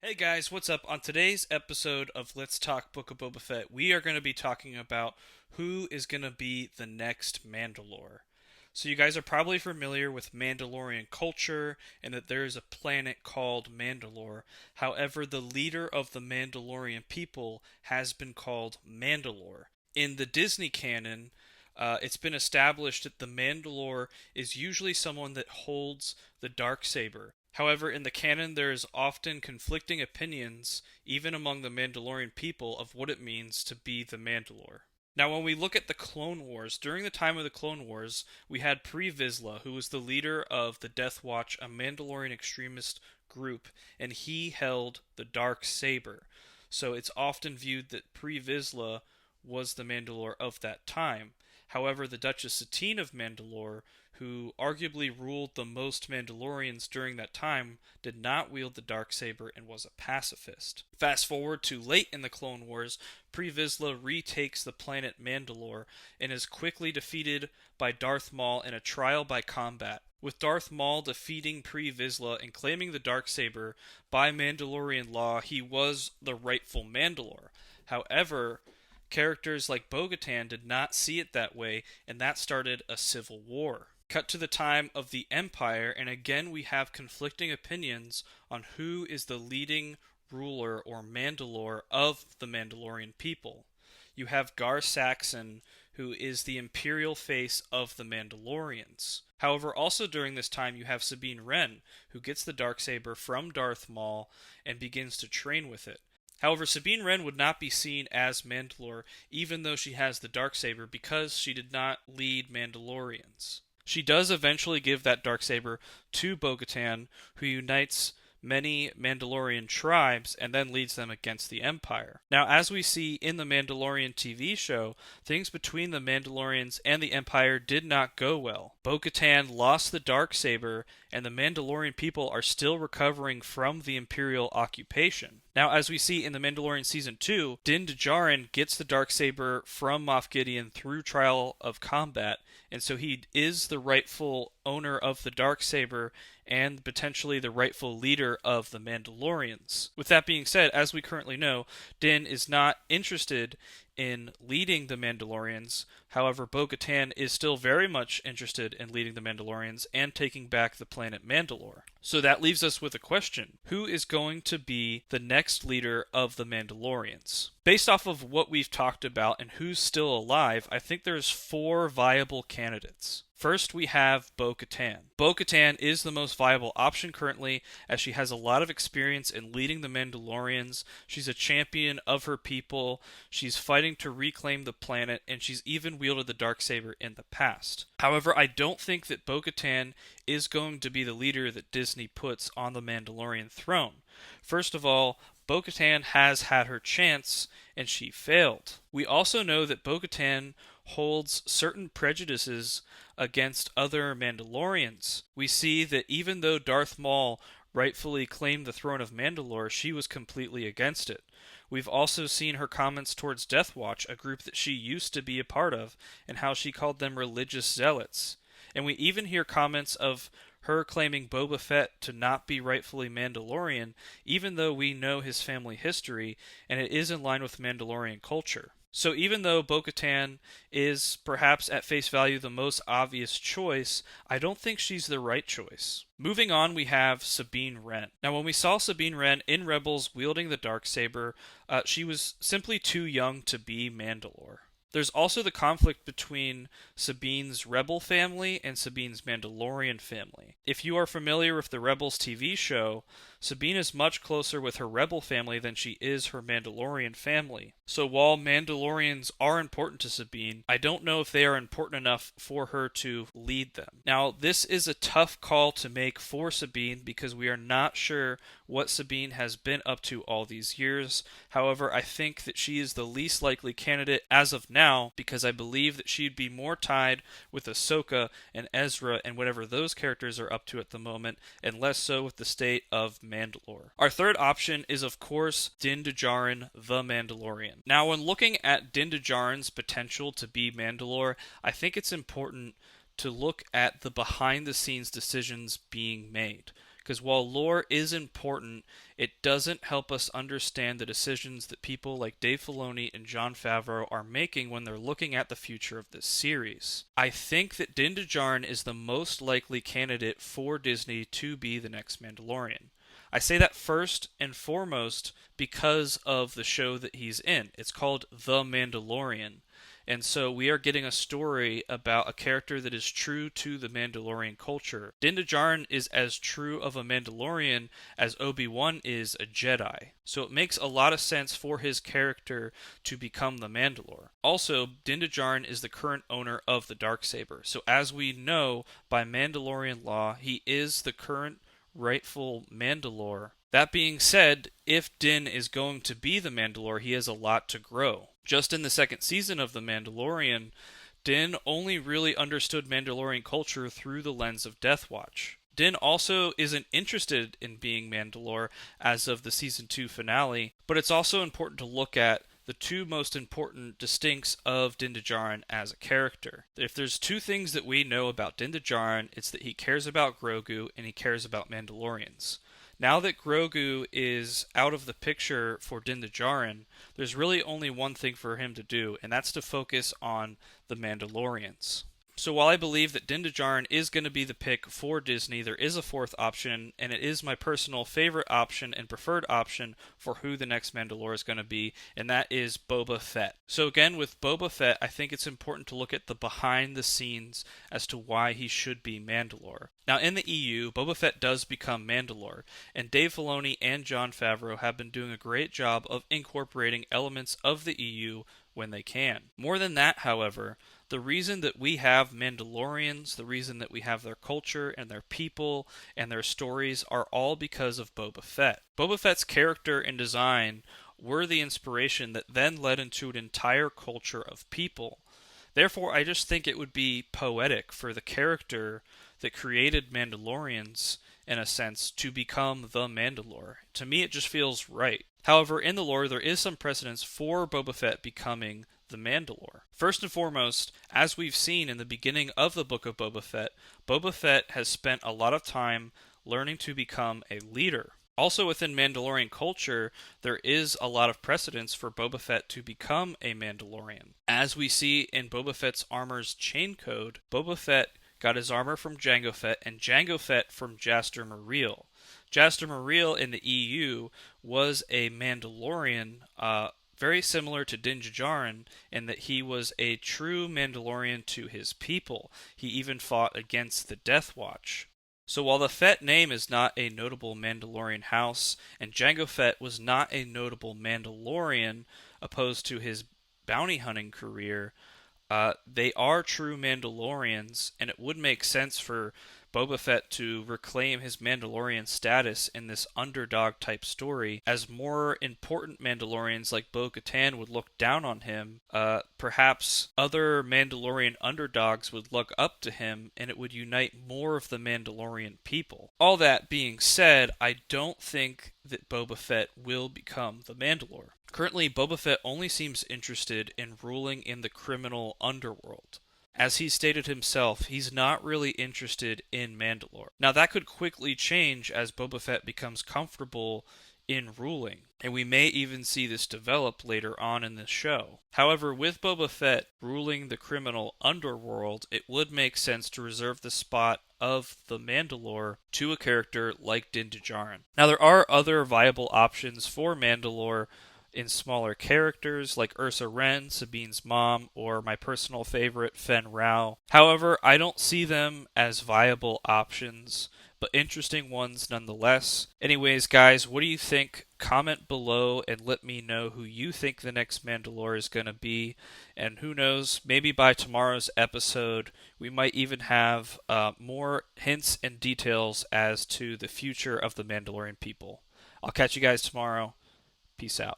Hey guys, what's up? On today's episode of Let's Talk Book of Boba Fett, we are going to be talking about who is going to be the next Mandalore. So, you guys are probably familiar with Mandalorian culture and that there is a planet called Mandalore. However, the leader of the Mandalorian people has been called Mandalore. In the Disney canon, it's been established that the Mandalore is usually someone that holds the dark saber. However, in the canon, there is often conflicting opinions, even among the Mandalorian people, of what it means to be the Mandalore. Now, when we look at the Clone Wars, during the time of the Clone Wars, we had Pre Vizsla, who was the leader of the Death Watch, a Mandalorian extremist group, and he held the dark saber. So it's often viewed that Pre Vizsla was the Mandalore of that time. However, the Duchess Satine of Mandalore, who arguably ruled the most Mandalorians during that time, did not wield the Darksaber and was a pacifist. Fast forward to late in the Clone Wars, Pre Vizsla retakes the planet Mandalore and is quickly defeated by Darth Maul in a trial by combat. With Darth Maul defeating Pre Vizsla and claiming the Darksaber, by Mandalorian law, he was the rightful Mandalore. However, characters like Bo-Katan did not see it that way, and that started a civil war. Cut to the time of the Empire, and again we have conflicting opinions on who is the leading ruler or Mandalore of the Mandalorian people. You have Gar Saxon, who is the imperial face of the Mandalorians. However, also during this time you have Sabine Wren, who gets the Darksaber from Darth Maul and begins to train with it. However, Sabine Wren would not be seen as Mandalore, even though she has the Darksaber, because she did not lead Mandalorians. She does eventually give that Darksaber to Bo-Katan, who unites many Mandalorian tribes and then leads them against the Empire. Now, as we see in the Mandalorian TV show, things between the Mandalorians and the Empire did not go well. Bo-Katan lost the Darksaber, and the Mandalorian people are still recovering from the Imperial occupation. Now, as we see in the Mandalorian Season 2, Dindajarn gets the Darksaber from Moff Gideon through trial of combat, and so he is the rightful owner of the Darksaber and potentially the rightful leader of the Mandalorians. With that being said, as we currently know, Din is not interested in leading the Mandalorians. However, Bo-Katan is still very much interested in leading the Mandalorians and taking back the planet Mandalore. So that leaves us with a question. Who is going to be the next leader of the Mandalorians? Based off of what we've talked about and who's still alive, I think there's 4 viable candidates. First, we have Bo-Katan. Bo-Katan is the most viable option currently, as she has a lot of experience in leading the Mandalorians. She's a champion of her people, she's fighting to reclaim the planet, and she's even wielded the Darksaber in the past. However, I don't think that Bo-Katan is going to be the leader that Disney puts on the Mandalorian throne. First of all, Bo-Katan has had her chance, and she failed. We also know that Bo-Katan holds certain prejudices against other Mandalorians. We see that even though Darth Maul rightfully claimed the throne of Mandalore, she was completely against it. We've also seen her comments towards Death Watch, a group that she used to be a part of, and how she called them religious zealots. And we even hear comments of her claiming Boba Fett to not be rightfully Mandalorian, even though we know his family history, and it is in line with Mandalorian culture. So even though Bo-Katan is perhaps at face value the most obvious choice, I don't think she's the right choice. Moving on, we have Sabine Wren. Now, when we saw Sabine Wren in Rebels wielding the Darksaber, she was simply too young to be Mandalore. There's also the conflict between Sabine's Rebel family and Sabine's Mandalorian family. If you are familiar with the Rebels TV show, Sabine is much closer with her Rebel family than she is her Mandalorian family. So while Mandalorians are important to Sabine, I don't know if they are important enough for her to lead them. Now, this is a tough call to make for Sabine because we are not sure what Sabine has been up to all these years. However, I think that she is the least likely candidate as of now because I believe that she'd be more tied with Ahsoka and Ezra and whatever those characters are up to at the moment, and less so with the state of Mandalore. Our third option is, of course, Dindajarn the Mandalorian. Now, when looking at Dindajarn's potential to be Mandalore, I think it's important to look at the behind-the-scenes decisions being made. because while lore is important, it doesn't help us understand the decisions that people like Dave Filoni and Jon Favreau are making when they're looking at the future of this series. I think that Dindajarn is the most likely candidate for Disney to be the next Mandalorian. I say that first and foremost because of the show that he's in. It's called The Mandalorian. And so we are getting a story about a character that is true to the Mandalorian culture. Dindajarn is as true of a Mandalorian as Obi-Wan is a Jedi. So it makes a lot of sense for his character to become the Mandalore. Also, Dindajarn is the current owner of the Darksaber. So as we know by Mandalorian law, he is the current rightful Mandalore. That being said, if Din is going to be the Mandalore, he has a lot to grow. Just in the second season of The Mandalorian, Din only really understood Mandalorian culture through the lens of Death Watch. Din also isn't interested in being Mandalore as of the season 2 finale, but it's also important to look at the two most important distincts of Dindajarn as a character. If there's two things that we know about Dindajarn, it's that he cares about Grogu and he cares about Mandalorians. Now that Grogu is out of the picture for Dindajarn, there's really only one thing for him to do, and that's to focus on the Mandalorians. So while I believe that Dindajarn is going to be the pick for Disney, there is a fourth option, and it is my personal favorite option and preferred option for who the next Mandalore is going to be, and that is Boba Fett. So again, with Boba Fett, I think it's important to look at the behind the scenes as to why he should be Mandalore. Now in the EU, Boba Fett does become Mandalore, and Dave Filoni and Jon Favreau have been doing a great job of incorporating elements of the EU when they can. More than that, however, the reason that we have Mandalorians, the reason that we have their culture and their people and their stories are all because of Boba Fett. Boba Fett's character and design were the inspiration that then led into an entire culture of people. Therefore, I just think it would be poetic for the character that created Mandalorians, in a sense, to become the Mandalore. To me, it just feels right. However, in the lore, there is some precedence for Boba Fett becoming the Mandalore. First and foremost, as we've seen in the beginning of the book of Boba Fett has spent a lot of time learning to become a leader. Also within Mandalorian culture, there is a lot of precedence for Boba Fett to become a Mandalorian. As we see in Boba Fett's armor's chain code, Boba Fett got his armor from Jango Fett and Jango Fett from Jaster Muriel. Jaster Muriel in the EU was a Mandalorian, very similar to Dindajarn in that he was a true Mandalorian to his people. He even fought against the Death Watch. So while the Fett name is not a notable Mandalorian house, and Jango Fett was not a notable Mandalorian opposed to his bounty hunting career, they are true Mandalorians, and it would make sense for Boba Fett to reclaim his Mandalorian status in this underdog type story, as more important Mandalorians like Bo-Katan would look down on him. Perhaps other Mandalorian underdogs would look up to him, and it would unite more of the Mandalorian people. All that being said, I don't think that Boba Fett will become the Mandalore. Currently, Boba Fett only seems interested in ruling in the criminal underworld. As he stated himself, he's not really interested in Mandalore. Now that could quickly change as Boba Fett becomes comfortable in ruling, and we may even see this develop later on in the show. However, with Boba Fett ruling the criminal underworld, it would make sense to reserve the spot of the Mandalore to a character like Dindajarn. Now there are other viable options for Mandalore in smaller characters like Ursa Wren, Sabine's mom, or my personal favorite, Fen Rao. However, I don't see them as viable options, but interesting ones nonetheless. Anyways, guys, what do you think? Comment below and let me know who you think the next Mandalore is going to be. And who knows, maybe by tomorrow's episode, we might even have more hints and details as to the future of the Mandalorian people. I'll catch you guys tomorrow. Peace out.